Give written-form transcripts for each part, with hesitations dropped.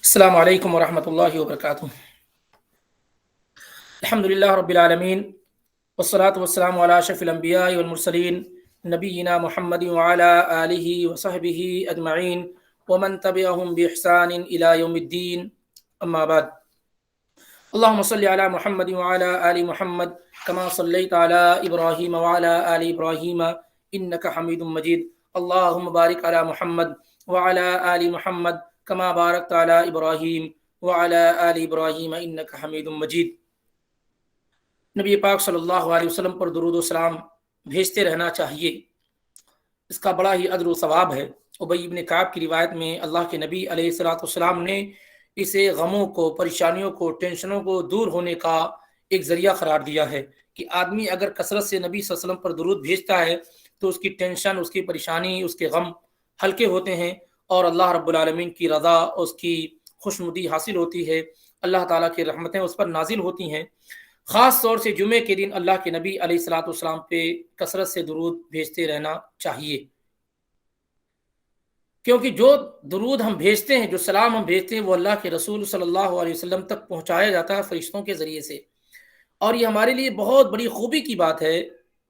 السلام علیکم ورحمۃ اللہ وبرکاتہ۔ الحمد للہ رب العالمین والصلاة والسلام علی اشرف الانبیاء والمرسلین نبینا محمد وعلی آلہ وصحبہ اجمعین ومن تبعہم بإحسان الی یوم الدین، اما بعد۔ اللہم صلی علی محمد وعلی آل محمد کما صلیت علی ابراہیم وعلی آل ابراہیم انک حمید مجید۔ اللہم بارک علی محمد وعلی آل محمد کما بارکت علی ابراہیم وعلی آل ابراہیم انک حمید مجید۔ نبی پاک صلی اللہ علیہ وسلم پر درود و سلام بھیجتے رہنا چاہیے، اس کا بڑا ہی اجر و ثواب ہے۔ ابی بن کعب کی روایت میں اللہ کے نبی علیہ الصلوۃ والسلام نے اسے غموں کو، پریشانیوں کو، ٹینشنوں کو دور ہونے کا ایک ذریعہ قرار دیا ہے کہ آدمی اگر کثرت سے نبی صلی اللہ علیہ وسلم پر درود بھیجتا ہے تو اس کی ٹینشن، اس کی پریشانی، اس کے غم ہلکے ہوتے ہیں اور اللہ رب العالمین کی رضا، اس کی خوشنودی حاصل ہوتی ہے، اللہ تعالیٰ کی رحمتیں اس پر نازل ہوتی ہیں۔ خاص طور سے جمعے کے دن اللہ کے نبی علیہ الصلوۃ والسلام پہ کثرت سے درود بھیجتے رہنا چاہیے، کیونکہ جو درود ہم بھیجتے ہیں، جو سلام ہم بھیجتے ہیں، وہ اللہ کے رسول صلی اللہ علیہ وسلم تک پہنچایا جاتا ہے فرشتوں کے ذریعے سے، اور یہ ہمارے لیے بہت بڑی خوبی کی بات ہے،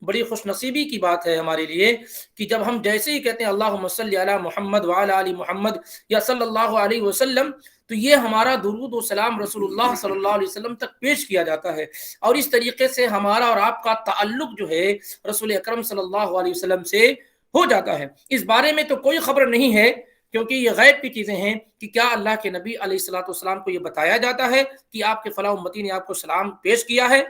بڑی خوش نصیبی کی بات ہے ہمارے لیے کہ جب ہم جیسے ہی کہتے ہیں اللہم صلی علی محمد وعلی آل محمد یا صلی اللہ علیہ وسلم، تو یہ ہمارا درود و سلام رسول اللہ صلی اللہ علیہ وسلم تک پیش کیا جاتا ہے، اور اس طریقے سے ہمارا اور آپ کا تعلق جو ہے رسول اکرم صلی اللہ علیہ وسلم سے ہو جاتا ہے۔ اس بارے میں تو کوئی خبر نہیں ہے، کیونکہ یہ غیب کی چیزیں ہیں کہ کیا اللہ کے نبی علیہ الصلوۃ والسلام کو یہ بتایا جاتا ہے کہ آپ کے فلاں امتی نے آپ کو سلام پیش کیا ہے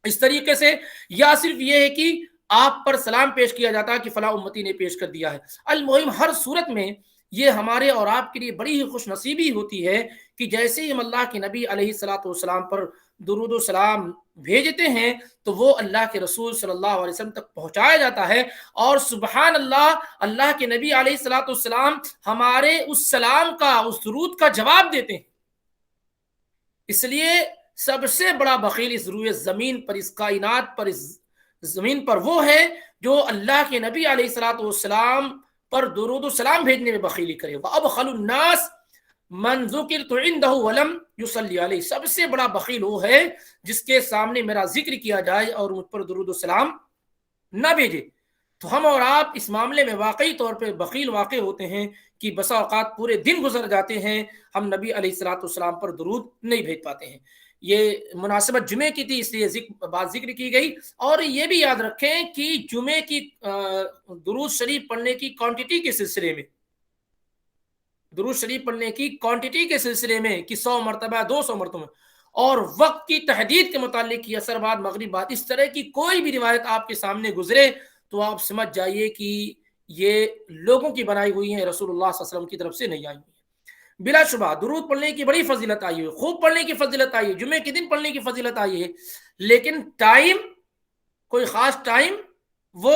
اس طریقے سے، یا صرف یہ ہے کہ آپ پر سلام پیش کیا جاتا ہے کہ فلاں امتی نے پیش کر دیا ہے۔ المہم ہر صورت میں یہ ہمارے اور آپ کے لیے بڑی ہی خوش نصیبی ہوتی ہے کہ جیسے ہی ہم اللہ کے نبی علیہ الصلوۃ والسلام پر درود و سلام بھیجتے ہیں تو وہ اللہ کے رسول صلی اللہ علیہ وسلم تک پہنچایا جاتا ہے، اور سبحان اللہ، اللہ کے نبی علیہ الصلوۃ والسلام ہمارے اس سلام کا، اس درود کا جواب دیتے ہیں۔ اس لیے سب سے بڑا بخیل اس روئے زمین پر، اس کائنات پر، اس زمین پر وہ ہے جو اللہ کے نبی علیہ الصلوۃ والسلام پر درود و سلام بھیجنے میں بخیلی کرے۔ وَأَبْخَلُ النَّاسِ مَنْ ذُكِرْتُ عِنْدَهُ وَلَمْ يُصَلِّ عَلَيْهِ، سب سے بڑا بخیل وہ ہے جس کے سامنے میرا ذکر کیا جائے اور مجھ پر درود و سلام نہ بھیجے۔ تو ہم اور آپ اس معاملے میں واقعی طور پہ بخیل واقع ہوتے ہیں کہ بسا اوقات پورے دن گزر جاتے ہیں ہم نبی علیہ الصلوۃ والسلام پر درود نہیں بھیج پاتے ہیں۔ یہ مناسبت جمعے کی تھی، اس لیے بات ذکر کی گئی، اور یہ بھی یاد رکھیں کہ جمعے کی درود شریف پڑھنے کی کوانٹٹی کے سلسلے میں، درود شریف پڑھنے کی کوانٹٹی کے سلسلے میں کہ 100 مرتبہ 200 مرتبہ، اور وقت کی تحدید کے متعلق کہ عصر بعد مغرب بعد، اس طرح کی کوئی بھی روایت آپ کے سامنے گزرے تو آپ سمجھ جائیے کہ یہ لوگوں کی بنائی ہوئی ہیں، رسول اللہ صلی اللہ علیہ وسلم کی طرف سے نہیں آئی ہوئی ہیں۔ بلا شبہ درود پڑھنے کی بڑی فضیلت آئی ہے، خوب پڑھنے کی فضیلت آئی ہے، جمعے کے دن پڑھنے کی فضیلت آئی ہے، لیکن ٹائم، کوئی خاص ٹائم وہ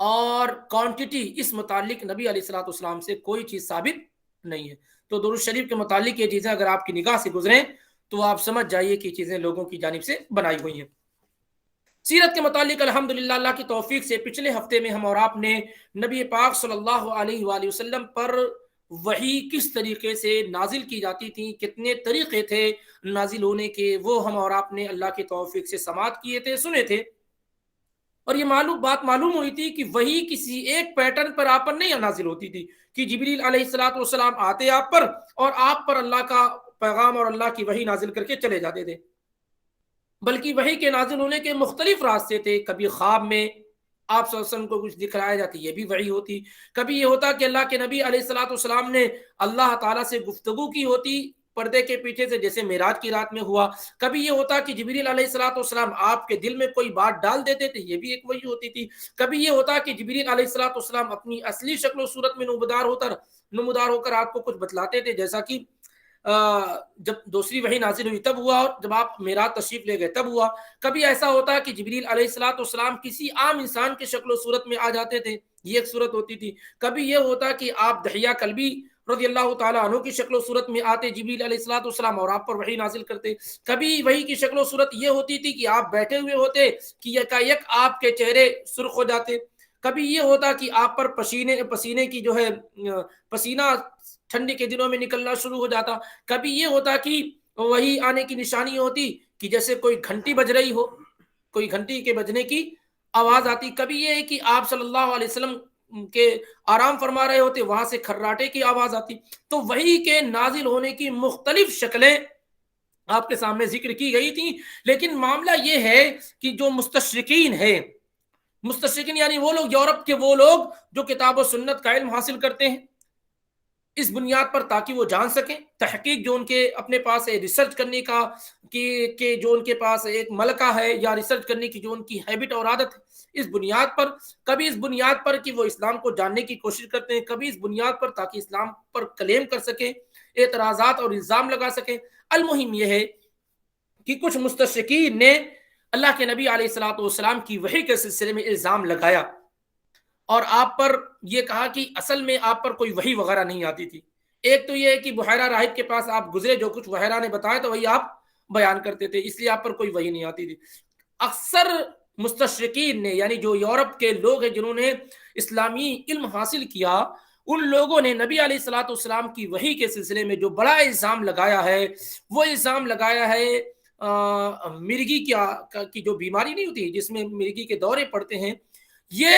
اور کوانٹٹی، اس متعلق نبی علیہ الصلوۃ والسلام سے کوئی چیز ثابت نہیں ہے۔ تو درود شریف کے متعلق یہ چیزیں اگر آپ کی نگاہ سے گزریں تو آپ سمجھ جائیے کہ چیزیں لوگوں کی جانب سے بنائی ہوئی ہیں۔ سیرت کے متعلق الحمدللہ اللہ کی توفیق سے پچھلے ہفتے میں ہم اور آپ نے نبی پاک صلی اللہ علیہ وآلہ وسلم پر وحی کس طریقے سے نازل کی جاتی تھی، کتنے طریقے تھے نازل ہونے کے، وہ ہم اور آپ نے اللہ کی توفیق سے سماعت کیے تھے، سنے تھے، اور یہ بات معلوم ہوئی تھی کہ وہی کسی ایک پیٹرن پر آپ پر نہیں نازل ہوتی تھی کہ جبریل علیہ الصلوۃ والسلام آتے آپ پر اور آپ پر اللہ کا پیغام اور اللہ کی وحی نازل کر کے چلے جاتے تھے، بلکہ وحی کے نازل ہونے کے مختلف راستے تھے۔ کبھی خواب میں آپ صلی اللہ علیہ وسلم کو کچھ دکھلایا جاتی، یہ بھی وحی ہوتی۔ کبھی یہ ہوتا کہ اللہ کے نبی علیہ الصلوۃ والسلام نے اللہ تعالیٰ سے گفتگو کی ہوتی پردے کے پیچھے سے، جیسے معراج کی رات میں ہوا۔ کبھی یہ ہوتا کہ جبریل علیہ الصلوۃ والسلام آپ کے دل میں کوئی بات ڈال دیتے تھے، یہ بھی ایک وحی ہوتی تھی۔ کبھی یہ ہوتا کہ جبریل علیہ الصلوۃ والسلام اپنی اصلی شکل و صورت میں نمودار ہو کر آپ کو کچھ بتلاتے تھے، جیسا کہ جب دوسری وحی نازل ہوئی تب ہوا، اور جب آپ معراج تشریف لے گئے تب ہوا۔ کبھی ایسا ہوتا ہے کہ جبریل علیہ الصلوۃ والسلام کسی عام انسان کی شکل و صورت میں آ جاتے تھے، یہ ایک صورت ہوتی تھی۔ کبھی یہ ہوتا کہ آپ دحیہ کلبی رضی اللہ تعالیٰ عنہ کی شکل و صورت میں آتے جبریل علیہ الصلوۃ والسلام اور آپ پر وحی نازل کرتے۔ کبھی وحی کی شکل و صورت یہ ہوتی تھی کہ آپ بیٹھے ہوئے ہوتے کہ یکایک آپ کے چہرے سرخ ہو جاتے۔ کبھی یہ ہوتا کہ آپ پر پسینے کی جو ہے پسینہ ٹھنڈی کے دنوں میں نکلنا شروع ہو جاتا. کبھی یہ ہوتا کہ وہی آنے کی نشانی ہوتی کہ جیسے کوئی گھنٹی بج رہی ہو، کوئی گھنٹی کے بجنے کی آواز آتی. کبھی یہ ہے کہ آپ صلی اللہ علیہ وسلم کے آرام فرما رہے ہوتے، وہاں سے کھراٹے کی آواز آتی. تو وحی کے نازل ہونے کی مختلف شکلیں آپ کے سامنے ذکر کی گئی تھیں. لیکن معاملہ یہ ہے کہ جو مستشرقین ہیں، مستشرقین یعنی وہ لوگ، یورپ کے وہ لوگ جو کتاب و سنت کا علم حاصل کرتے ہیں اس بنیاد پر تاکہ وہ جان سکیں، تحقیق جو ان کے اپنے پاس ہے، ریسرچ کرنے کا کہ جو ان کے پاس ایک ملکہ ہے، یا ریسرچ کرنے کی جو ان کی ہیبٹ اور عادت ہے، اس بنیاد پر، کبھی اس بنیاد پر کہ وہ اسلام کو جاننے کی کوشش کرتے ہیں، کبھی اس بنیاد پر تاکہ اسلام پر کلیم کر سکیں، اعتراضات اور الزام لگا سکیں. المہم یہ ہے کہ کچھ مستشرقین نے اللہ کے نبی علیہ الصلوۃ والسلام کی وحی کے سلسلے میں الزام لگایا اور آپ پر یہ کہا کہ اصل میں آپ پر کوئی وحی وغیرہ نہیں آتی تھی. ایک تو یہ ہے کہ بحیرہ راہب کے پاس آپ گزرے، جو کچھ بحیرہ نے بتایا تو وہی آپ بیان کرتے تھے، اس لیے آپ پر کوئی وحی نہیں آتی تھی. اکثر مستشرقین نے، یعنی جو یورپ کے لوگ ہیں جنہوں نے اسلامی علم حاصل کیا، ان لوگوں نے نبی علیہ الصلوۃ والسلام کی وحی کے سلسلے میں جو بڑا الزام لگایا ہے، وہ الزام لگایا ہے مرگی کی جو بیماری نہیں ہوتی جس میں مرگی کے دورے پڑتے ہیں. یہ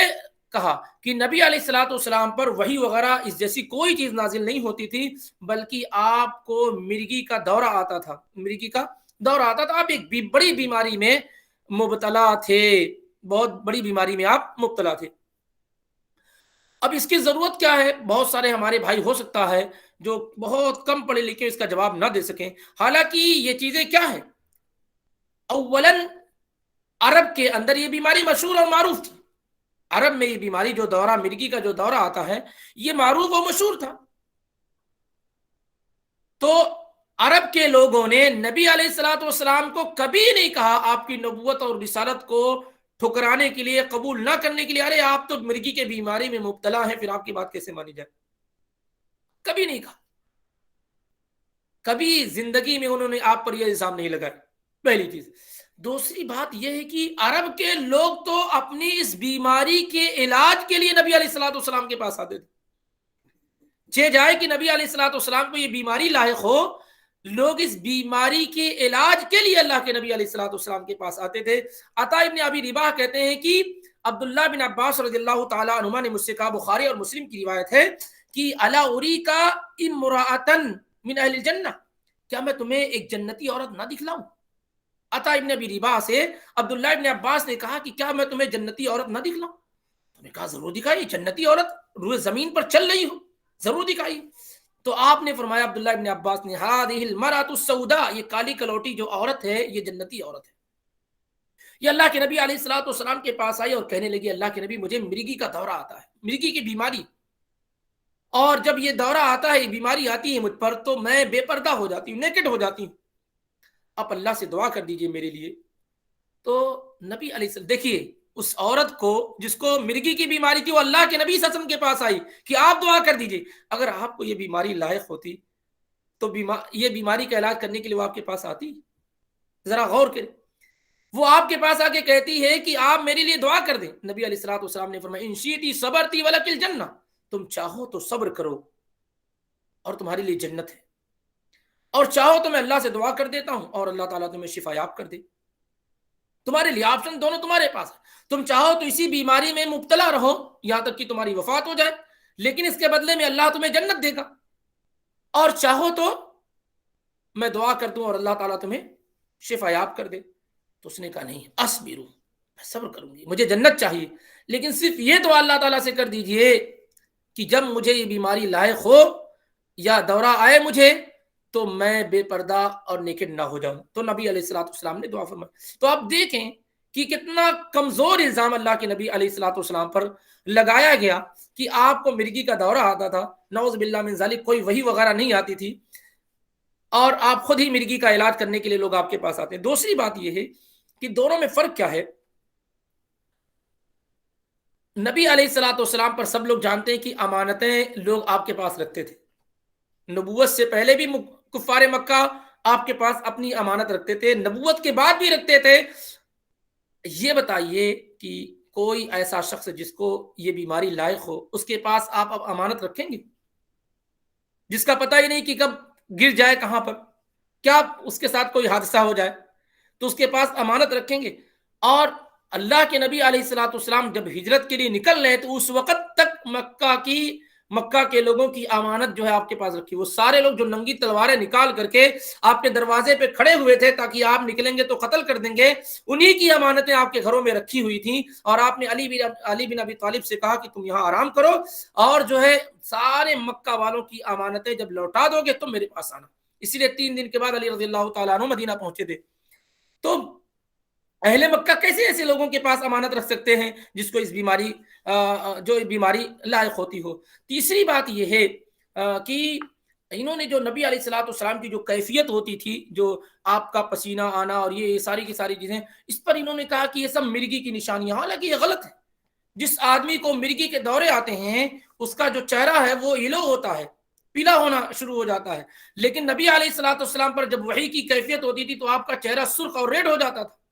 کہا کہ نبی علیہ الصلوۃ والسلام پر وحی وغیرہ اس جیسی کوئی چیز نازل نہیں ہوتی تھی، بلکہ آپ کو مرگی کا دورہ آتا تھا. مرگی کا دورہ آتا تھا، آپ ایک بڑی بیماری میں مبتلا تھے، بہت بڑی بیماری میں آپ مبتلا تھے. اب اس کی ضرورت کیا ہے؟ بہت سارے ہمارے بھائی ہو سکتا ہے جو بہت کم پڑھے لکھے اس کا جواب نہ دے سکیں. حالانکہ یہ چیزیں کیا ہیں؟ اولاً عرب کے اندر یہ بیماری مشہور اور معروف تھی. عرب میں یہ بیماری جو دورہ مرگی کا جو دورہ آتا ہے یہ معروف و مشہور تھا. تو عرب کے لوگوں نے نبی علیہ الصلوۃ والسلام کو کبھی نہیں کہا آپ کی نبوت اور رسالت کو ٹھکرانے کے لیے، قبول نہ کرنے کے لیے، ارے آپ تو مرگی کے بیماری میں مبتلا ہیں، پھر آپ کی بات کیسے مانی جائے. کبھی نہیں کہا. کبھی زندگی میں انہوں نے آپ پر یہ الزام نہیں لگایا. پہلی چیز. دوسری بات یہ ہے کہ عرب کے لوگ تو اپنی اس بیماری کے علاج کے لیے نبی علیہ الصلوۃ والسلام کے پاس آتے تھے. جائے کہ نبی علیہ الصلوۃ والسلام کو یہ بیماری لاحق ہو، لوگ اس بیماری کے علاج کے لیے اللہ کے نبی علیہ الصلوۃ والسلام کے پاس آتے تھے. عطا ابن ابی رباح کہتے ہیں کہ عبداللہ بن عباس رضی اللہ تعالیٰ عنہما نے مجھ سے کہا، بخاری اور مسلم کی روایت ہے، کہ الا اریکا امرأۃ من اہل الجنہ، کیا میں تمہیں ایک جنتی عورت نہ دکھلاؤں؟ عطا ابن ابی رباح سے عبداللہ ابن عباس نے کہا کہ کیا میں تمہیں جنتی عورت نہ دکھلاؤں؟ تو نے کہا ضرور دکھائیے، جنتی عورت روئے زمین پر چل رہی ہو، ضرور دکھائیے. تو آپ نے فرمایا، عبداللہ ابن عباس نے، ہذہ المرأۃ السوداء، یہ کالی کلوٹی جو عورت ہے یہ جنتی عورت ہے. یہ اللہ کے نبی علیہ الصلوۃ والسلام کے پاس آئی اور کہنے لگی، اللہ کے نبی مجھے مرگی کا دورہ آتا ہے، مرگی کی بیماری، اور جب یہ دورہ آتا ہے، یہ بیماری آتی ہے مجھ پر، تو میں بے پردہ ہو جاتی ہوں، نیکڈ ہو جاتی ہوں، آپ اللہ سے دعا کر دیجئے میرے لیے. تو نبی علیہ السلام، دیکھیے اس عورت کو جس کو مرگی کی بیماری تھی، وہ اللہ کے نبی صلی اللہ علیہ وسلم کے پاس آئی کہ آپ دعا کر دیجئے. اگر آپ کو یہ بیماری لاحق ہوتی تو یہ بیماری کا علاج کرنے کے لیے وہ آپ کے پاس آتی؟ ذرا غور کریں. وہ آپ کے پاس آ کے کہتی ہے کہ آپ میرے لیے دعا کر دیں. نبی علیہ الصلوۃ والسلام نے فرمایا، ان شئتی صبرتی ولک الجنہ، تم چاہو تو صبر کرو اور تمہارے لیے جنت ہے، اور چاہو تو میں اللہ سے دعا کر دیتا ہوں اور اللہ تعالیٰ تمہیں شفا یاب کر دے. تمہارے لیے آپشن دونوں تمہارے پاس ہے. تم چاہو تو اسی بیماری میں مبتلا رہو یہاں تک کہ تمہاری وفات ہو جائے، لیکن اس کے بدلے میں اللہ تمہیں جنت دے گا، اور چاہو تو میں دعا کر دوں اور اللہ تعالیٰ تمہیں شفا یاب کر دے. تو اس نے کہا نہیں، اصبرو، میں صبر کروں گی، مجھے جنت چاہیے، لیکن صرف یہ دعا اللہ تعالیٰ سے کر دیجئے کہ جب مجھے یہ بیماری لاحق ہو یا دورہ آئے مجھے تو میں بے پردہ اور نیکڈ نہ ہو جاؤں. تو نبی علیہ الصلوۃ والسلام نے دعا فرمائی. تو آپ دیکھیں کہ کتنا کمزور الزام اللہ کے نبی علیہ الصلوۃ والسلام پر لگایا گیا کہ آپ کو مرگی کا دورہ آتا تھا، نعوذ باللہ من ذالک، کوئی وحی وغیرہ نہیں آتی تھی، اور آپ خود ہی مرگی کا علاج کرنے کے لیے لوگ آپ کے پاس آتے ہیں. دوسری بات یہ ہے کہ دونوں میں فرق کیا ہے. نبی علیہ الصلوۃ والسلام پر سب لوگ جانتے ہیں کہ امانتیں لوگ آپ کے پاس رکھتے تھے. نبوت سے پہلے بھی کفار مکہ آپ کے پاس اپنی امانت رکھتے تھے، نبوت کے بعد بھی رکھتے تھے. یہ بتائیے کہ کوئی ایسا شخص جس کو یہ بیماری لائق ہو، اس کے پاس آپ اب امانت رکھیں گے؟ جس کا پتہ ہی نہیں کہ کب گر جائے کہاں پر، کیا اس کے ساتھ کوئی حادثہ ہو جائے، تو اس کے پاس امانت رکھیں گے؟ اور اللہ کے نبی علیہ الصلوۃ والسلام جب ہجرت کے لیے نکل رہے تو اس وقت تک مکہ کے لوگوں کی امانت جو ہے آپ کے پاس رکھی، وہ سارے لوگ جو ننگی تلواریں نکال کر کے آپ کے دروازے پہ کھڑے ہوئے تھے تاکہ آپ نکلیں گے تو قتل کر دیں گے، انہی کی امانتیں آپ کے گھروں میں رکھی ہوئی تھیں، اور آپ نے علی بن ابی طالب سے کہا کہ تم یہاں آرام کرو، اور جو ہے سارے مکہ والوں کی امانتیں جب لوٹا دو گے تو میرے پاس آنا۔ اسی لیے 3 دن کے بعد علی رضی اللہ تعالیٰ عنہ مدینہ پہنچے تھے۔ تو اہل مکہ کیسے ایسے لوگوں کے پاس امانت رکھ سکتے ہیں جس کو اس بیماری جو بیماری لائق ہوتی ہو؟ تیسری بات یہ ہے کہ انہوں نے جو نبی علیہ الصلوۃ والسلام کی جو کیفیت ہوتی تھی، جو آپ کا پسینہ آنا اور یہ ساری کی ساری چیزیں، اس پر انہوں نے کہا کہ یہ سب مرگی کی نشانیاں، حالانکہ یہ غلط ہے۔ جس آدمی کو مرگی کے دورے آتے ہیں اس کا جو چہرہ ہے وہ یلو ہوتا ہے، پیلا ہونا شروع ہو جاتا ہے، لیکن نبی علیہ الصلوۃ والسلام پر جب وحی کی کیفیت ہوتی تھی تو آپ کا چہرہ سرخ اور ریڈ ہو جاتا تھا،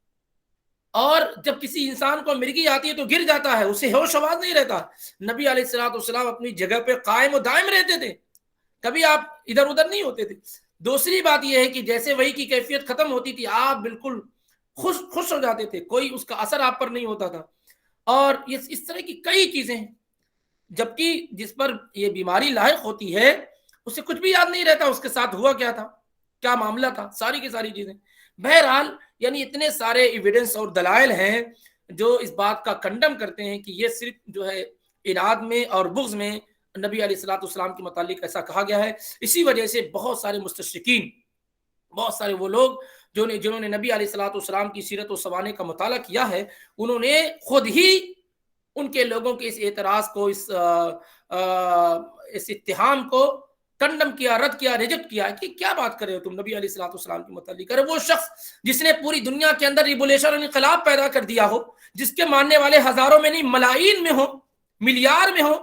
اور جب کسی انسان کو مرگی آتی ہے تو گر جاتا ہے، اسے ہوش آواز نہیں رہتا۔ نبی علیہ الصلوۃ والسلام اپنی جگہ پہ قائم و دائم رہتے تھے، کبھی آپ ادھر ادھر نہیں ہوتے تھے۔ دوسری بات یہ ہے کہ جیسے وحی کی کیفیت ختم ہوتی تھی آپ بالکل خوش ہو جاتے تھے، کوئی اس کا اثر آپ پر نہیں ہوتا تھا، اور اس طرح کی کئی چیزیں ہیں۔ جبکہ جس پر یہ بیماری لاحق ہوتی ہے اسے کچھ بھی یاد نہیں رہتا اس کے ساتھ ہوا کیا تھا، کیا معاملہ تھا، ساری کی ساری چیزیں۔ بہرحال یعنی اتنے سارے ایویڈنس اور دلائل ہیں جو اس بات کا کنڈم کرتے ہیں کہ یہ صرف جو ہے اراد میں اور بغض میں نبی علیہ الصلوۃ والسلام کے متعلق ایسا کہا گیا ہے۔ اسی وجہ سے بہت سارے مستشرقین، بہت سارے وہ لوگ جنہوں نے نبی علیہ الصلوۃ والسلام کی سیرت و سوانح کا مطالعہ کیا ہے، انہوں نے خود ہی ان کے لوگوں کے اس اعتراض کو، اس اتہام کو کنڈم کیا، رد کیا، ریجیکٹ کیا کہ کیا بات کر رہے ہو تم نبی علیہ الصلوۃ والسلام کے متعلق۔ ارے وہ شخص جس نے پوری دنیا کے اندر ریبولیشن اور انقلاب پیدا کر دیا ہو، جس کے ماننے والے ہزاروں میں نہیں ملائی میں ہو، ملیار میں ہو،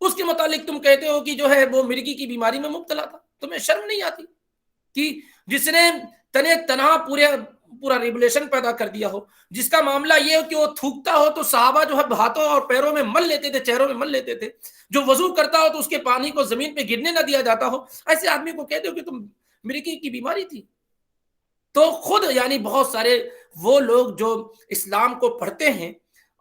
اس کے متعلق تم کہتے ہو کہ جو ہے وہ مرگی کی بیماری میں مبتلا تھا؟ تمہیں شرم نہیں آتی کہ جس نے تنے تنہا پورا ریگولیشن پیدا کر دیا ہو، جس کا معاملہ یہ ہو کہ وہ تھوکتا ہو تو صحابہ جو ہے ہاتھوں اور پیروں میں مل لیتے تھے، چہروں میں مل لیتے تھے، جو وضو کرتا ہو تو اس کے پانی کو زمین پہ گرنے نہ دیا جاتا ہو، ایسے آدمی کو کہتے ہو کہ تم مرگی کی بیماری تھی؟ تو خود یعنی بہت سارے وہ لوگ جو اسلام کو پڑھتے ہیں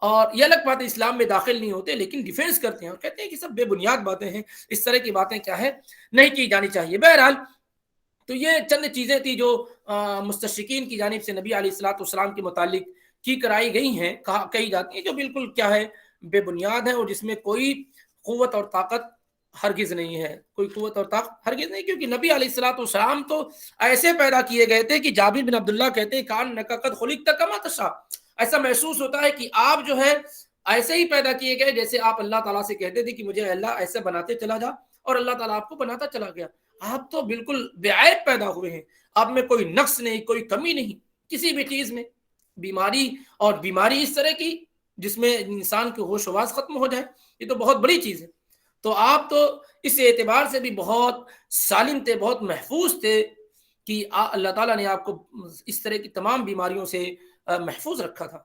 اور یہ الگ بات ہے اسلام میں داخل نہیں ہوتے لیکن ڈیفینس کرتے ہیں اور کہتے ہیں کہ سب بے بنیاد باتیں ہیں، اس طرح کی باتیں کیا ہے نہیں کی جانی چاہیے۔ بہرحال تو یہ چند چیزیں تھی جو مستشرقین کی جانب سے نبی علیہ الصلوۃ والسلام کے متعلق کی کرائی گئی ہیں، کہی جاتی ہیں، جو بالکل کیا ہے بے بنیاد ہے اور جس میں کوئی قوت اور طاقت ہرگز نہیں ہے، کوئی قوت اور طاقت ہرگز نہیں، کیونکہ نبی علیہ الصلوۃ والسلام تو ایسے پیدا کیے گئے تھے کہ جابر بن عبداللہ کہتے ہیں کانک قد خلقت کما تشاء، ایسا محسوس ہوتا ہے کہ آپ جو ہے ایسے ہی پیدا کیے گئے جیسے آپ اللہ تعالیٰ سے کہتے تھے کہ مجھے اللہ ایسے بناتے چلا جا، اور اللہ تعالیٰ آپ کو بناتا چلا گیا۔ آپ تو بالکل بے عیب پیدا ہوئے ہیں، آپ میں کوئی نقص نہیں، کوئی کمی نہیں کسی بھی چیز میں۔ بیماری اس طرح کی جس میں انسان کی ہوش و حواس ختم ہو جائے، یہ تو بہت بڑی چیز ہے۔ تو آپ تو اس اعتبار سے بھی بہت سالم تھے، بہت محفوظ تھے کہ اللہ تعالیٰ نے آپ کو اس طرح کی تمام بیماریوں سے محفوظ رکھا تھا۔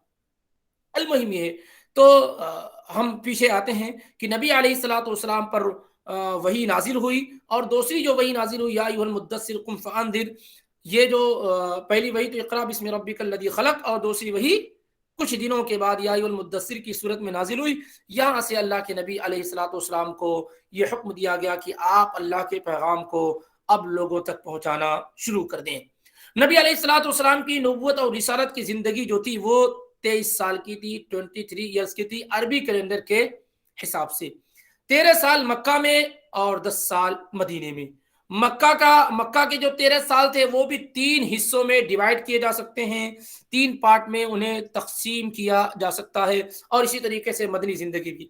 المہم یہ ہے، تو ہم پیچھے آتے ہیں کہ نبی علیہ الصلوۃ والسلام پر وحی نازل ہوئی، اور دوسری جو وحی نازل ہوئی یا ایھا المدثر قم فانذر، یہ جو پہلی وحی تو اقرا بسم ربک الذی خلق، اور دوسری وحی کچھ دنوں کے بعد یا ایھا المدثر کی صورت میں نازل ہوئی۔ یہاں سے اللہ کے نبی علیہ الصلوۃ والسلام کو یہ حکم دیا گیا کہ آپ اللہ کے پیغام کو اب لوگوں تک پہنچانا شروع کر دیں۔ نبی علیہ الصلوۃ والسلام کی نبوت اور رسالت کی زندگی جو تھی وہ 23 سال کی تھی، 23 ایئرس کی تھی عربی کیلنڈر کے حساب سے۔ 13 سال مکہ میں اور 10 سال مدینے میں۔ مکہ کے جو 13 سال تھے وہ بھی 3 حصوں میں ڈیوائیڈ کیے جا سکتے ہیں، 3 پارٹ میں انہیں تقسیم کیا جا سکتا ہے، اور اسی طریقے سے مدنی زندگی بھی۔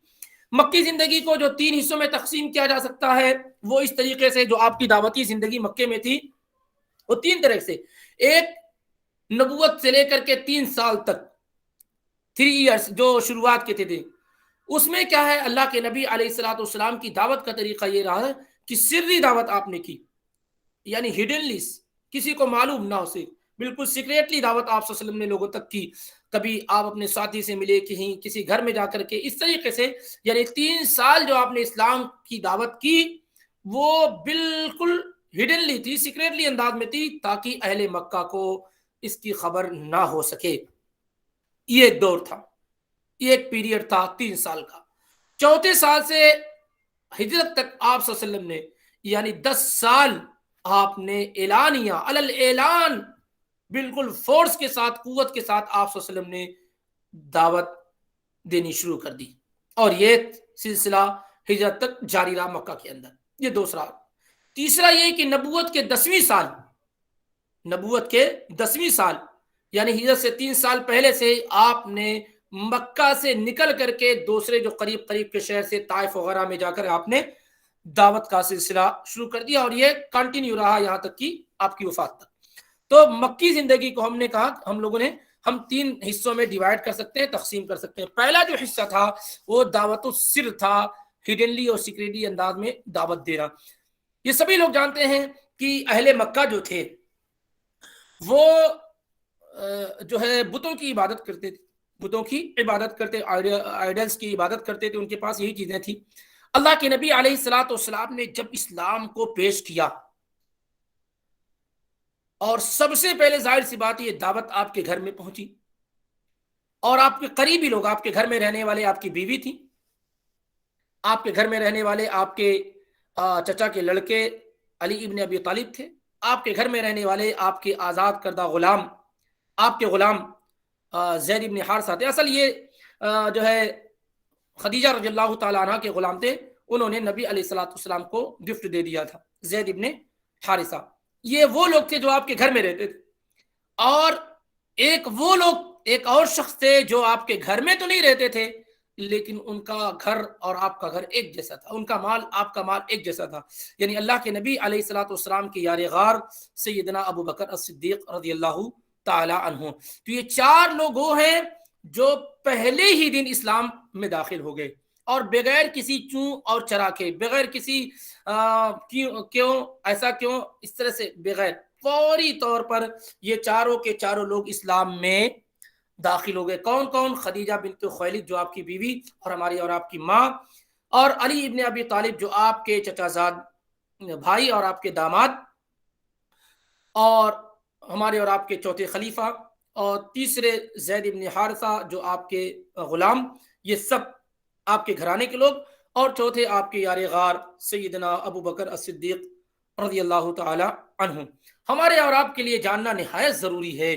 مکی زندگی کو جو 3 حصوں میں تقسیم کیا جا سکتا ہے وہ اس طریقے سے، جو آپ کی دعوتی زندگی مکے میں تھی وہ 3 طرح سے۔ ایک، نبوت سے لے کر کے 3 سال تک، 3 ایئرس جو شروعات کے تھے، اس میں کیا ہے اللہ کے نبی علیہ الصلوۃ والسلام کی دعوت کا طریقہ یہ رہا ہے کہ سری دعوت آپ نے کی، یعنی ہڈنلی، کسی کو معلوم نہ ہو سے بالکل سیکریٹلی دعوت آپ صلی اللہ علیہ وسلم نے لوگوں تک کی. کبھی آپ اپنے ساتھی سے ملے کہیں کسی گھر میں جا کر کے اس طریقے سے، یعنی 3 سال جو آپ نے اسلام کی دعوت کی وہ بالکل ہڈنلی تھی، سیکریٹلی انداز میں تھی، تاکہ اہل مکہ کو اس کی خبر نہ ہو سکے. یہ ایک دور تھا، یہ ایک پیریڈ تھا 3 سال کا. چوتھے سال سے ہجرت تک آپ صلی اللہ علیہ وسلم نے، یعنی 10 سال آپ نے اعلانیہ علل اعلان بالکل فورس کے ساتھ، قوت کے ساتھ آپ صلی اللہ علیہ وسلم نے دعوت دینی شروع کر دی، اور یہ سلسلہ ہجرت تک جاری رہا مکہ کے اندر. یہ دوسرا. تیسرا یہ کہ نبوت کے 10ویں سال یعنی ہجرت سے 3 سال پہلے سے آپ نے مکہ سے نکل کر کے دوسرے جو قریب قریب کے شہر سے طائف وغیرہ میں جا کر آپ نے دعوت کا سلسلہ شروع کر دیا، اور یہ کنٹینیو رہا یہاں تک کہ آپ کی وفات تک. تو مکی زندگی کو ہم نے کہا، ہم 3 حصوں میں ڈیوائیڈ کر سکتے ہیں، تقسیم کر سکتے ہیں. پہلا جو حصہ تھا وہ دعوت السر تھا، ہڈنلی اور سیکریٹلی انداز میں دعوت دینا. یہ سبھی لوگ جانتے ہیں کہ اہل مکہ جو تھے وہ جو ہے بتوں کی عبادت کرتے تھے، آئیڈلز کی عبادت کرتے تھے. ان کے پاس یہی چیزیں تھیں. اللہ کے نبی علیہ الصلوۃ والسلام نے جب اسلام کو پیش کیا، اور سب سے پہلے ظاہر سی بات یہ دعوت آپ کے گھر میں پہنچی، اور آپ کے قریبی لوگ، آپ کے گھر میں رہنے والے آپ کی بیوی تھی، آپ کے گھر میں رہنے والے آپ کے چچا کے لڑکے علی ابن ابی طالب تھے، آپ کے گھر میں رہنے والے آپ کے آزاد کردہ غلام، آپ کے غلام زید ابن حارثہ تھے. اصل یہ جو ہے خدیجہ رضی اللہ تعالیٰ عنہ کے غلام تھے، انہوں نے نبی علیہ الصلوۃ والسلام کو گفٹ دے دیا تھا، زید ابن حارثہ. یہ وہ لوگ تھے جو آپ کے گھر میں رہتے تھے. اور ایک اور شخص تھے جو آپ کے گھر میں تو نہیں رہتے تھے، لیکن ان کا گھر اور آپ کا گھر ایک جیسا تھا، ان کا مال آپ کا مال ایک جیسا تھا. یعنی اللہ کے نبی علیہ الصلوۃ والسلام کے یار غار سیدنا ابو بکر الصدیق رضی اللہ تعالی عنہ. تو یہ 4 لوگ وہ ہیں جو پہلے ہی دن اسلام میں داخل ہو گئے، اور بغیر کسی چوں اور چرا کے، بغیر کسی کیوں اس طرح سے، بغیر فوری طور پر یہ چاروں کے چاروں لوگ اسلام میں داخل ہو گئے. کون کون؟ خدیجہ بنت خویلد جو آپ کی بیوی اور ہماری اور آپ کی ماں، اور علی ابن ابی طالب جو آپ کے چچا زاد بھائی اور آپ کے داماد، اور ہمارے اور آپ کے چوتھے خلیفہ، اور تیسرے زید ابن حارثہ جو آپ کے غلام. یہ سب آپ کے گھرانے کے لوگ، اور چوتھے آپ کے یار غار سیدنا ابو بکر الصدیق رضی اللہ تعالی عنہ. ہمارے اور آپ کے لیے جاننا نہایت ضروری ہے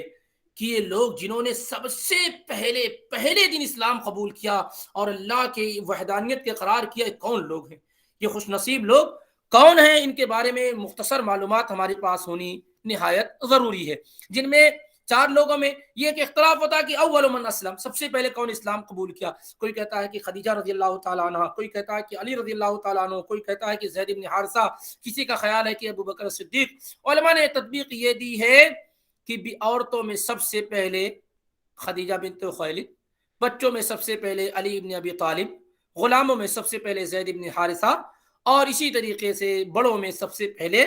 کہ یہ لوگ جنہوں نے سب سے پہلے دن اسلام قبول کیا اور اللہ کی وحدانیت کے قرار کیا، کون لوگ ہیں؟ یہ خوش نصیب لوگ کون ہیں؟ ان کے بارے میں مختصر معلومات ہمارے پاس ہونی نہایت ضروری ہے. جن میں 4 لوگوں میں یہ ایک اختلاف ہوتا ہے کہ اول من اسلم، سب سے پہلے کون اسلام قبول کیا. کوئی کہتا ہے کہ خدیجہ رضی اللہ تعالیٰ عنہ، کوئی کہتا ہے کہ علی رضی اللہ تعالیٰ عنہ، کوئی کہتا ہے کہ زید بن حارثہ، کسی کا خیال ہے کہ ابو بکر صدیق. علماء نے تطبیق یہ دی ہے کہ عورتوں میں سب سے پہلے خدیجہ بنت خویلد، بچوں میں سب سے پہلے علی ابن ابی طالب، غلاموں میں سب سے پہلے زید بن حارثہ، اور اسی طریقے سے بڑوں میں سب سے پہلے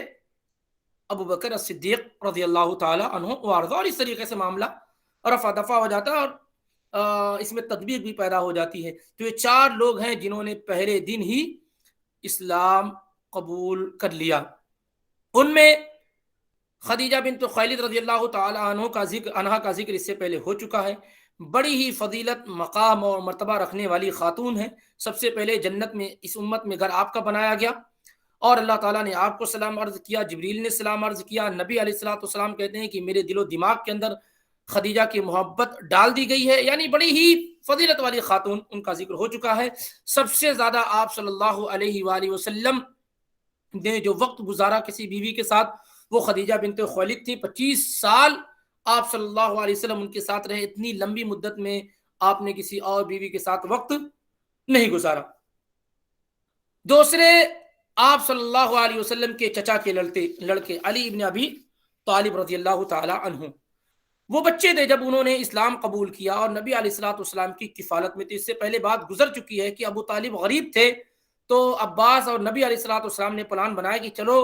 ابو بکر الصدیق رضی اللہ تعالی عنہ وارضہ. اور اس طریقے سے معاملہ رفع دفع ہو جاتا ہے، اور اس میں تطبیق بھی پیدا ہو جاتی ہے. تو یہ 4 لوگ ہیں جنہوں نے پہلے دن ہی اسلام قبول کر لیا. ان میں خدیجہ بنت خویلد رضی اللہ تعالی عنہ کا ذکر اس سے پہلے ہو چکا ہے. بڑی ہی فضیلت، مقام اور مرتبہ رکھنے والی خاتون ہے. سب سے پہلے جنت میں اس امت میں گھر آپ کا بنایا گیا، اور اللہ تعالیٰ نے آپ کو سلام عرض کیا، جبریل نے سلام عرض کیا. نبی علیہ الصلوۃ والسلام کہتے ہیں کہ میرے دل و دماغ کے اندر خدیجہ کی محبت ڈال دی گئی ہے. یعنی بڑی ہی فضیلت والی خاتون، ان کا ذکر ہو چکا ہے. سب سے زیادہ آپ صلی اللہ علیہ وآلہ وسلم نے جو وقت گزارا کسی بیوی کے ساتھ وہ خدیجہ بنت خویلد تھی. 25 سال آپ صلی اللہ علیہ وسلم ان کے ساتھ رہے. اتنی لمبی مدت میں آپ نے کسی اور بیوی کے ساتھ وقت نہیں گزارا. دوسرے آپ صلی اللہ علیہ وسلم کے چچا کے لڑکے علی ابن ابی طالب رضی اللہ تعالی عنہ، وہ بچے تھے جب انہوں نے اسلام قبول کیا اور نبی علیہ الصلوۃ والسلام کی کفالت میں تھے. اس سے پہلے بات گزر چکی ہے کہ ابو طالب غریب تھے، تو عباس اور نبی علیہ الصلوۃ والسلام نے پلان بنایا کہ چلو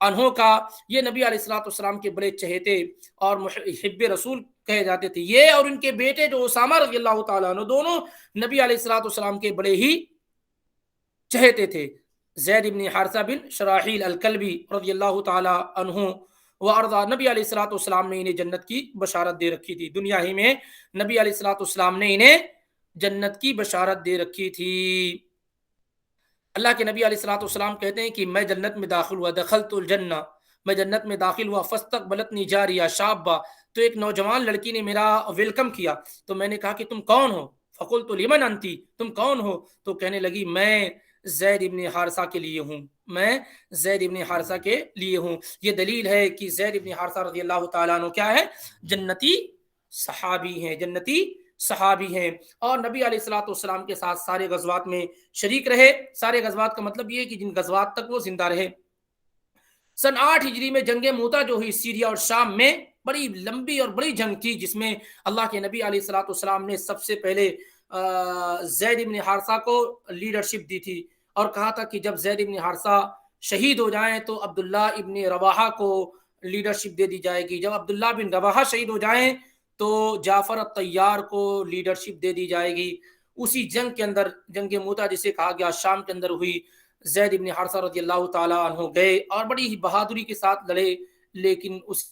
انہوں کا یہ نبی علیہ الصلوۃ والسلام کے بڑے چہیتے اور محب رسول کہے جاتے تھے. یہ اور ان کے بیٹے جو اسامہ رضی اللہ تعالیٰ عنہ دونوں نبی علیہ الصلوۃ والسلام کے بڑے ہی چہیتے تھے. زید بن حارثہ بن شراحیل الکلبی رضی اللہ تعالیٰ عنہ وارضا، نبی علیہ الصلوۃ والسلام نے انہیں جنت کی بشارت دے رکھی تھی. دنیا ہی میں نبی علیہ الصلوۃ والسلام نے انہیں جنت کی بشارت دے رکھی تھی. اللہ کے نبی علیہ الصلوۃ والسلام کہتے ہیں کہ میں جنت میں داخل ہوا، دخلت الجنہ، میں جنت میں داخل ہوا، فاستقبلتنی جاریہ شابہ، تو ایک نوجوان لڑکی نے میرا ویلکم کیا. تو میں نے کہا کہ تم کون ہو؟ فقلت لمن انتی، تم کون ہو؟ تو کہنے لگی میں زید ابن حارثہ کے لیے ہوں، میں زید ابن حارثہ کے لیے ہوں. یہ دلیل ہے کہ زید ابن حارثہ رضی اللہ تعالیٰ عنہ کیا ہے؟ جنتی صحابی ہیں، جنتی صحابی ہیں. اور نبی علیہ الصلوۃ والسلام کے ساتھ سارے غزوات میں شریک رہے. سارے غزوات کا مطلب یہ ہے کہ جن غزوات تک وہ زندہ رہے. سن 8 ہجری میں جنگ موتا جو ہوئی سیریا اور شام میں، بڑی لمبی اور بڑی جنگ تھی، جس میں اللہ کے نبی علیہ الصلوۃ والسلام نے سب سے پہلے زید ابن حارثہ کو لیڈرشپ دی تھی اور کہا تھا کہ جب زید ابن حارثہ شہید ہو جائیں تو عبداللہ ابن رواحہ کو لیڈرشپ دے دی جائے گی، جب عبداللہ بن رواحہ شہید ہو جائیں تو جعفر الطیار کو لیڈرشپ دے دی جائے گی. اسی جنگ کے اندر، جنگ موتا جسے کہا گیا، شام کے اندر ہوئی. زید ابن حارثہ رضی اللہ تعالیٰ عنہ گئے اور بڑی ہی بہادری کے ساتھ لڑے، لیکن اس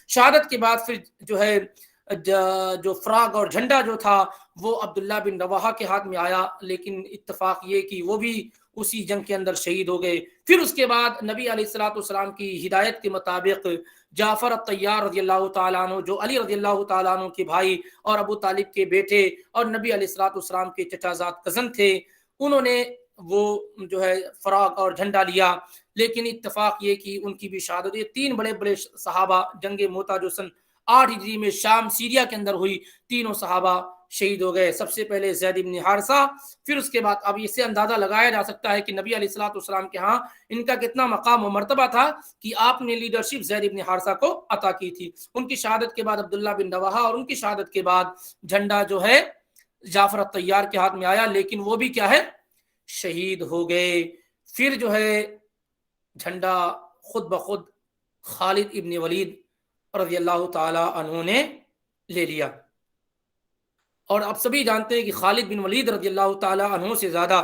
شہادت کے بعد پھر جو ہے جو فراغ اور جھنڈا جو تھا وہ عبداللہ بن رواحہ کے ہاتھ میں آیا، لیکن اتفاق یہ کہ وہ بھی اسی جنگ کے اندر شہید ہو گئے. پھر اس کے بعد نبی علیہ الصلوۃ والسلام کی ہدایت کے مطابق جعفر الطیار رضی اللہ تعالیٰ عنہ، جو علی رضی اللہ تعالیٰ عنہ کے بھائی اور ابو طالب کے بیٹے اور نبی علیہ الصلوۃ والسلام کے چچا زاد کزن تھے، انہوں نے وہ جو ہے فراغ اور جھنڈا لیا. لیکن اتفاق یہ کہ ان کی بھی شہادت، یہ 3 بڑے بڑے صحابہ جنگ موتا جو سن 8 ہجری میں شام سیریا کے اندر ہوئی، تینوں صحابہ شہید ہو گئے. سب سے پہلے زید بن حارثہ، پھر اس کے بعد اب اس سے اندازہ لگایا جا سکتا ہے کہ نبی علیہ الصلوۃ والسلام کے ہاں ان کا کتنا مقام و مرتبہ تھا کہ آپ نے لیڈرشپ زید بن حارثہ کو عطا کی تھی. ان کی شہادت کے بعد عبداللہ بن رواحہ اور ان کی شہادت کے بعد جھنڈا جو ہے جعفر الطیار کے ہاتھ میں آیا، لیکن وہ بھی کیا ہے؟ شہید ہو گئے. پھر جو ہے جھنڈا خود بخود خالد ابن ولید رضی اللہ تعالی عنہ نے لے لیا. اور آپ سبھی جانتے ہیں کہ خالد بن ولید رضی اللہ تعالی عنہ سے زیادہ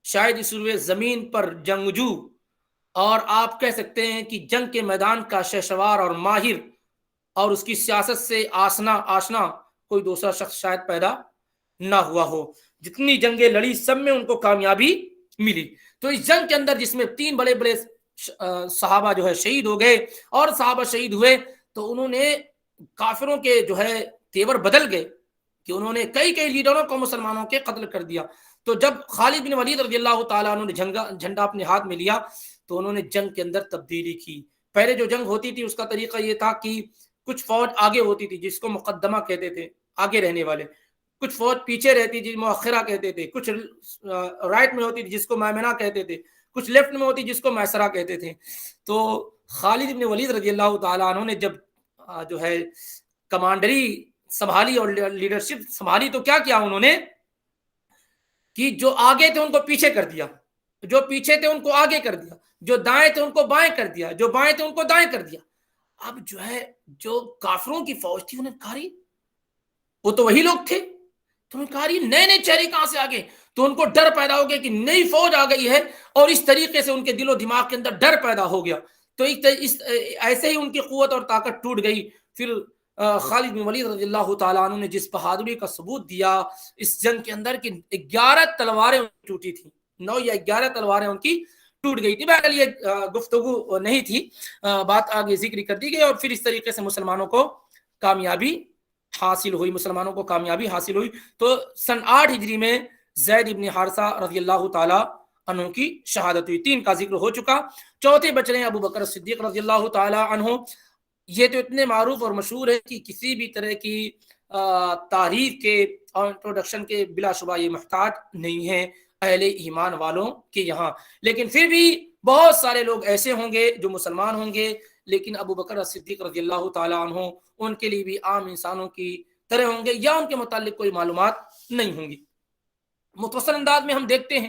شاید اس روئے زمین پر جنگجو اور آپ کہہ سکتے ہیں کہ جنگ کے میدان کا شہسوار اور ماہر اور اس کی سیاست سے آشنا کوئی دوسرا شخص شاید پیدا نہ ہوا ہو. جتنی جنگیں لڑی سب میں ان کو کامیابی ملی. تو اس جنگ کے اندر جس میں 3 بڑے بڑے صحابہ جو ہے شہید ہو گئے اور صحابہ شہید ہوئے تو انہوں نے کافروں کے جو ہے تیور بدل گئے کہ انہوں نے کئی لیڈروں کو مسلمانوں کے قتل کر دیا. تو جب خالد بن ولید رضی اللہ تعالیٰ عنہ نے جھنڈا اپنے ہاتھ میں لیا تو انہوں نے جنگ کے اندر تبدیلی کی. پہلے جو جنگ ہوتی تھی اس کا طریقہ یہ تھا کہ کچھ فوج آگے ہوتی تھی جس کو مقدمہ کہتے تھے، آگے رہنے والے، کچھ فوج پیچھے رہتی تھی مؤخرہ کہتے تھے، کچھ رائٹ میں ہوتی تھی جس کو میمنہ کہتے تھے، کچھ لیفٹ میں ہوتی جس کو میسرہ کہتے تھے. تو خالد بن ولید رضی اللہ تعالیٰ عنہ نے جب جو ہے کمانڈری سنبھالی اور لیڈرشپ سنبھالی تو کیا کیا انہوں نے کہ جو آگے تھے ان کو پیچھے کر دیا، جو پیچھے تھے ان کو آگے کر دیا، جو دائیں تھے ان کو بائیں کر دیا، جو بائیں تھے ان کو دائیں کر دیا. اب جو ہے جو کافروں کی فوج تھی انہیں کہا وہ تو وہی لوگ تھے، تو انہیں کہا نئے چہرے کہاں سے آگے؟ تو ان کو ڈر پیدا ہو گیا کہ نئی فوج آ گئی ہے اور اس طریقے سے ان کے دل و دماغ کے اندر ڈر پیدا ہو گیا. تو ایسے ہی ان کی قوت اور طاقت ٹوٹ گئی. پھر خالد بن ولید رضی اللہ تعالیٰ عنہ نے جس بہادری کا ثبوت دیا اس جنگ کے اندر کہ 11 تلواریں ٹوٹی تھیں، 9 یا 11 تلواریں ان کی ٹوٹ گئی تھی. بہرحال یہ گفتگو نہیں تھی، بات آگے ذکر کر دی گئی. اور پھر اس طریقے سے مسلمانوں کو کامیابی حاصل ہوئی. تو سن 8 ہجری میں زید ابن حارثہ رضی اللہ تعالی عنہ کی شہادت ہوئی. 3 کا ذکر ہو چکا. چوتھے بچ رہے ہیں ابو بکر صدیق رضی اللہ تعالی عنہ. یہ تو اتنے معروف اور مشہور ہے کہ کسی بھی طرح کی تعریف کے اور انٹروڈکشن کے بلا شبہ یہ محتاج نہیں ہے اہل ایمان والوں کے یہاں. لیکن پھر بھی بہت سارے لوگ ایسے ہوں گے جو مسلمان ہوں گے لیکن ابو بکر صدیق رضی اللہ تعالی عنہ ان کے لیے بھی عام انسانوں کی طرح ہوں گے یا ان کے متعلق کوئی معلومات نہیں ہوں گی. مختصر انداز میں ہم دیکھتے ہیں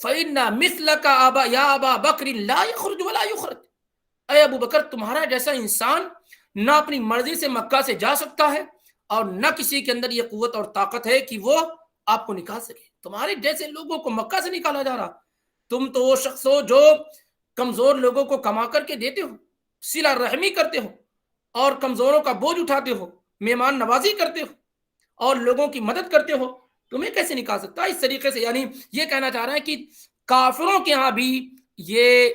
فَإِنَّ مِثْلَكَ أَبَا يَا أَبَا بَكْرٍ لَا يَخْرُجُ وَلَا يُخْرَجُ، اے ابو بکر تمہارا جیسا انسان نہ اپنی مرضی سے مکہ سے جا سکتا ہے اور نہ کسی کے اندر یہ قوت اور طاقت ہے کہ وہ آپ کو نکال سکے. تمہارے جیسے لوگوں کو مکہ سے نکالا جا رہا. تم تو وہ شخص ہو جو کمزور لوگوں کو کما کر کے دیتے ہو، صلہ رحمی کرتے ہو اور کمزوروں کا بوجھ اٹھاتے ہو، مہمان نوازی کرتے ہو اور لوگوں کی مدد کرتے ہو. تمہیں کیسے نکال سکتا؟ اس طریقے سے یعنی یہ کہنا چاہ رہا ہے کہ کافروں کے ہاں بھی یہ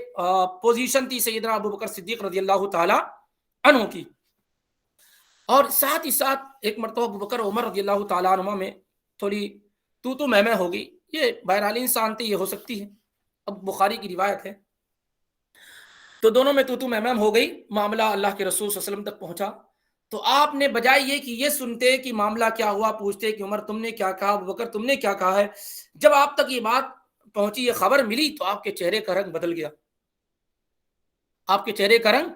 پوزیشن تھی سیدنا ابو بکر صدیق رضی اللہ تعالی عنہ کی. اور ساتھ ہی ساتھ ایک مرتبہ ابو بکر عمر رضی اللہ تعالیٰ عنہ میں تھوڑی تو میں ہو گئی. یہ بہرحال انسان تھی، یہ ہو سکتی ہے، اب بخاری کی روایت ہے. تو دونوں میں تو میں ہو گئی. معاملہ اللہ کے رسول صلی اللہ علیہ وسلم تک پہنچا تو آپ نے بجائے یہ کہ یہ سنتے کہ معاملہ کیا ہوا، پوچھتے کہ عمر تم نے کیا کہا، ابو بکر تم نے کیا کہا ہے. جب آپ تک یہ بات پہنچی، یہ خبر ملی، تو آپ کے چہرے کا رنگ بدل گیا. آپ کے چہرے کا رنگ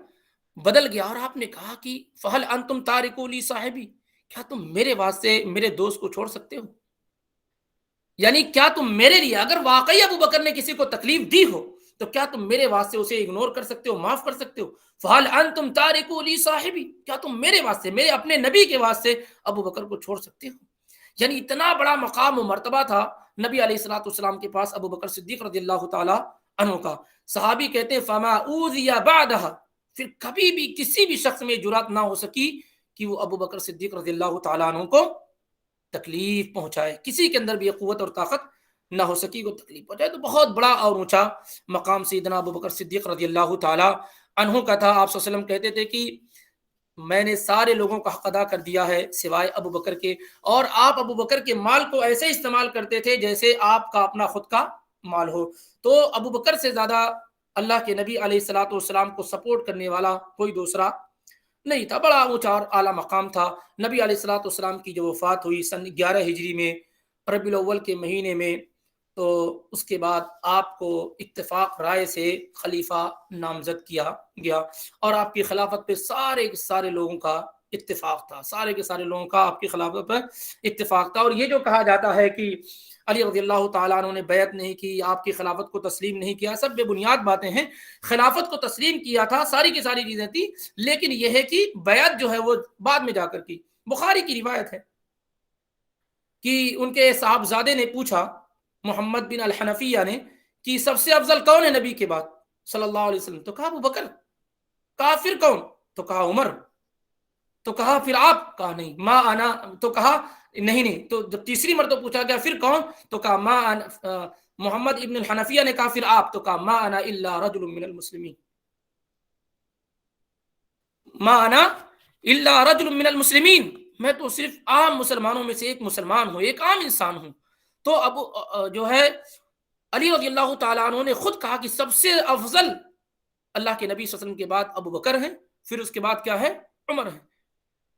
بدل گیا اور آپ نے کہا کہ فہل انتم تارکو لی صاحبی، کیا تم میرے واسطے میرے دوست کو چھوڑ سکتے ہو؟ یعنی کیا تم میرے لیے، اگر واقعی ابو بکر نے کسی کو تکلیف دی ہو تو کیا تم میرے واسطے اسے اگنور کر سکتے ہو، معاف کر سکتے ہو؟ فہل انتم تارکو لی صاحبی، کیا تم میرے واسطے، میرے اپنے نبی کے واسطے ابو بکر کو چھوڑ سکتے ہو؟ یعنی اتنا بڑا مقام و مرتبہ تھا نبی علیہ الصلوۃ والسلام کے پاس ابو بکر صدیق رضی اللہ تعالی عنہ کا. صحابی کہتے ہیں فما اوذی بعدها، پھر کبھی بھی کسی بھی شخص میں جرات نہ ہو سکی کہ وہ ابو بکر صدیق رضی اللہ تعالیٰ عنہ کو تکلیف پہنچائے. کسی کے اندر بھی قوت اور طاقت نہ ہو سکی کو تکلیف پہنچائے. تو بہت بڑا اور اونچا مقام سیدنا ابو بکر صدیق رضی اللہ تعالیٰ عنہ کا تھا. آپ صلی اللہ علیہ وسلم کہتے تھے کہ میں نے سارے لوگوں کا حق ادا کر دیا ہے سوائے ابو بکر کے، اور آپ ابو بکر کے مال کو ایسے استعمال کرتے تھے جیسے آپ کا اپنا خود کا مال ہو. تو ابو بکر سے زیادہ اللہ کے نبی علیہ الصلوۃ والسلام کو سپورٹ کرنے والا کوئی دوسرا نہیں تھا. بڑا اونچا اور اعلیٰ مقام تھا. نبی علیہ الصلوۃ والسلام کی جو وفات ہوئی سن 11 ہجری میں ربیع الاول کے مہینے میں، تو اس کے بعد آپ کو اتفاق رائے سے خلیفہ نامزد کیا گیا اور آپ کی خلافت پہ سارے کے سارے لوگوں کا اتفاق تھا. سارے کے سارے لوگوں کا آپ کی خلافت پر اتفاق تھا. اور یہ جو کہا جاتا ہے کہ علی رضی اللہ تعالیٰ عنہ نے بیعت نہیں کی، آپ کی خلافت کو تسلیم نہیں کیا، سب بے بنیاد باتیں ہیں. خلافت کو تسلیم کیا تھا، ساری کی ساری چیزیں تھی، لیکن یہ ہے کہ بیعت جو ہے وہ بعد میں جا کر کی. بخاری کی روایت ہے کہ ان کے صاحبزادے نے پوچھا محمد بن الحنفیہ نے کہ سب سے افضل کون ہے نبی کے بعد صلی اللہ علیہ وسلم؟ تو کہا ابو بکر. کہا پھر کون؟ تو کہا عمر. تو کہا پھر آپ؟ کہا نہیں ما انا. تو کہا نہیں. تو جب تیسری مرتبہ پوچھا گیا پھر کون؟ تو کہا ما انا. محمد ابن الحنفیہ نے کہا پھر آپ؟ تو کہا ما انا الا رجل من المسلمین، ما انا الا رجل من المسلمین، میں تو صرف عام مسلمانوں میں سے ایک مسلمان ہوں، ایک عام انسان ہوں. تو ابو جو ہے علی رضی اللہ تعالیٰ عنہ نے خود کہا کہ سب سے افضل اللہ کے نبی صلی اللہ علیہ وسلم کے بعد ابو بکر ہیں، پھر اس کے بعد کیا ہے؟ عمر ہے.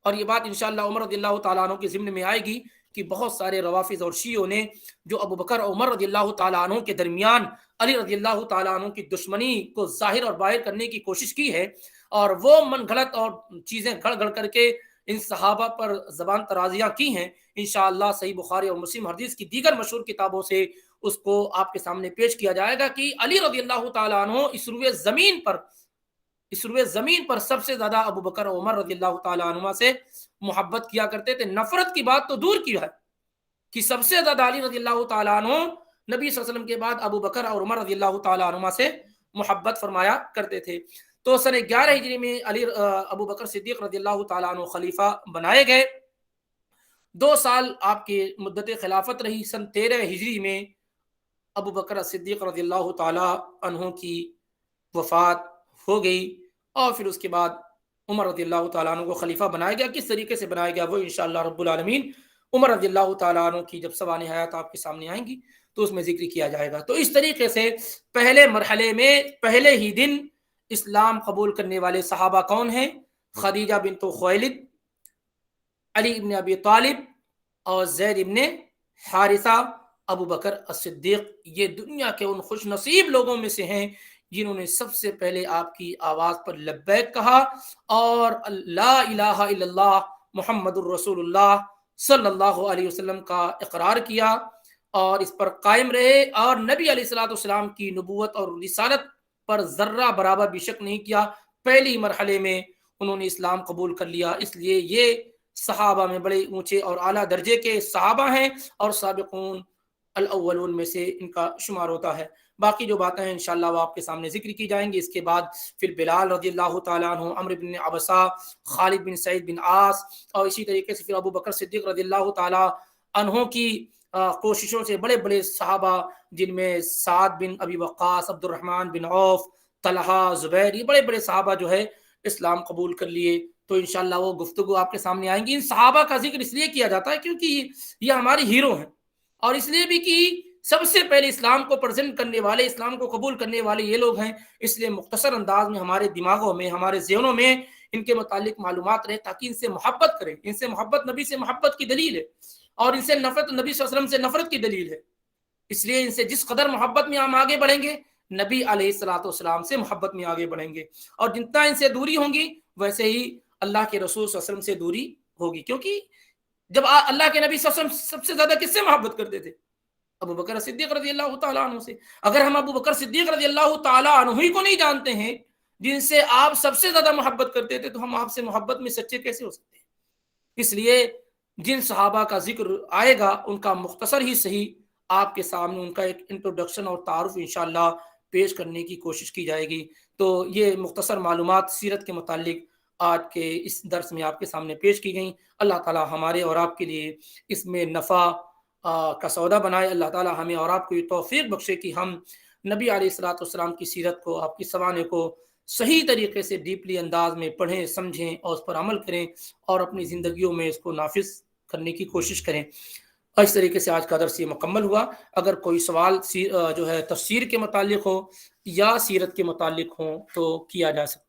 اور یہ بات انشاءاللہ عمر رضی اللہ تعالیٰ عنہ کے ضمن میں آئے گی کہ بہت سارے روافظ اور شیعوں نے جو ابو بکر اور عمر رضی اللہ تعالیٰ عنہ کے درمیان علی رضی اللہ تعالیٰ عنہ کی دشمنی کو ظاہر اور باہر کرنے کی کوشش کی ہے، اور وہ من گھڑت اور چیزیں گھڑ گھڑ کر کے ان صحابہ پر زبان ترازیاں کی ہیں. انشاءاللہ صحیح بخاری اور مسلم حدیث کی دیگر مشہور کتابوں سے اس کو آپ کے سامنے پیش کیا جائے گا کہ علی رضی اللہ تعالیٰ عنہ اس روئے زمین پر سب سے زیادہ ابو بکر اور عمر رضی اللہ تعالیٰ عنہ سے محبت کیا کرتے تھے. نفرت کی بات تو دور کی ہے کہ سب سے زیادہ علی رضی اللہ تعالیٰ عنہ نبی صلی اللہ علیہ وسلم کے بعد ابو بکر اور عمر رضی اللہ تعالیٰ عنہ سے محبت فرمایا کرتے تھے. تو سن 11 ہجری میں ابو بکر صدیق رضی اللہ تعالیٰ عنہ خلیفہ بنائے گئے. 2 سال آپ کی مدت خلافت رہی. سن 13 ہجری میں ابو بکر صدیق رضی اللہ تعالیٰ عنہ کی وفات ہو گئی اور پھر اس کے بعد عمر رضی اللہ تعالیٰ عنہ کو خلیفہ بنایا گیا. کس طریقے سے بنایا گیا وہ انشاءاللہ رب العالمین عمر رضی اللہ تعالیٰ عنہ کی جب سوانح حیات آپ کے سامنے آئیں گی تو اس میں ذکر کیا جائے گا. تو اس طریقے سے پہلے مرحلے میں پہلے ہی دن اسلام قبول کرنے والے صحابہ کون ہیں؟ خدیجہ بنت خویلد، علی ابن ابی طالب اور زید ابن حارثہ، ابو بکر الصدیق. یہ دنیا کے ان خوش نصیب لوگوں میں سے ہیں جنہوں نے سب سے پہلے آپ کی آواز پر لبیک کہا اور لا الہ الا اللہ محمد الرسول اللہ صلی اللہ علیہ وسلم کا اقرار کیا اور اس پر قائم رہے اور نبی علیہ الصلوۃ والسلام کی نبوت اور رسالت پر ذرہ برابر بھی شک نہیں کیا. پہلی مرحلے میں انہوں نے اسلام قبول کر لیا. اس لیے یہ صحابہ میں بڑے اونچے اور اعلیٰ درجے کے صحابہ ہیں اور سابقون الاولون میں سے ان کا شمار ہوتا ہے. باقی جو باتیں ہیں انشاءاللہ وہ آپ کے سامنے ذکر کی جائیں گی. اس کے بعد پھر بلال رضی اللہ تعالیٰ عنہ، عمرو بن عبسہ، خالد بن سعید بن عاص، اور اسی طریقے سے پھر ابو بکر صدیق رضی اللہ تعالیٰ عنہ کی کوششوں سے بڑے بڑے صحابہ، جن میں سعد بن ابی وقاص، عبد الرحمن بن عوف، طلحہ، زبیر، یہ بڑے بڑے صحابہ جو ہے اسلام قبول کر لیے. تو انشاءاللہ وہ گفتگو آپ کے سامنے آئیں گی. ان صحابہ کا ذکر اس لیے کیا جاتا ہے کیونکہ یہ ہمارے ہیرو ہیں، اور اس لیے بھی کہ سب سے پہلے اسلام کو پریزنٹ کرنے والے، اسلام کو قبول کرنے والے یہ لوگ ہیں. اس لیے مختصر انداز میں ہمارے دماغوں میں، ہمارے ذہنوں میں ان کے متعلق معلومات رہے تاکہ ان سے محبت کریں. ان سے محبت نبی سے محبت کی دلیل ہے، اور ان سے نفرت نبی صلی اللہ علیہ وسلم سے نفرت کی دلیل ہے. اس لیے ان سے جس قدر محبت میں ہم آگے بڑھیں گے، نبی علیہ الصلوۃ والسلام سے محبت میں آگے بڑھیں گے. اور جتنا ان سے دوری ہوں گی ویسے ہی اللہ کے رسول صلی اللہ علیہ وسلم سے دوری ہوگی. کیونکہ جب اللہ کے نبی صلی اللہ علیہ وسلم سب سے زیادہ کس سے محبت کرتے تھے؟ ابو بکر صدیق رضی اللہ تعالیٰ عنہ سے. اگر ہم ابو بکر صدیق رضی اللہ تعالیٰ عنہ ہی کو نہیں جانتے ہیں جن سے آپ سب سے زیادہ محبت کرتے تھے، تو ہم آپ سے محبت میں سچے کیسے ہو سکتے ہیں؟ اس لیے جن صحابہ کا ذکر آئے گا ان کا مختصر ہی صحیح آپ کے سامنے ان کا ایک انٹروڈکشن اور تعارف انشاءاللہ پیش کرنے کی کوشش کی جائے گی. تو یہ مختصر معلومات سیرت کے متعلق آج کے اس درس میں آپ کے سامنے پیش کی گئیں. اللہ تعالی ہمارے اور آپ کے لیے اس میں نفع کا سودا بنائے. اللہ تعالی ہمیں اور آپ کو یہ توفیق بخشے کہ ہم نبی علیہ الصلوۃ والسلام کی سیرت کو، آپ کی سوانے کو صحیح طریقے سے ڈیپلی انداز میں پڑھیں، سمجھیں اور اس پر عمل کریں اور اپنی زندگیوں میں اس کو نافذ کرنے کی کوشش کریں. اس طریقے سے آج کا درس یہ مکمل ہوا. اگر کوئی سوال جو ہے تفسیر کے متعلق ہو یا سیرت کے متعلق ہو تو کیا جا سکتا ہے.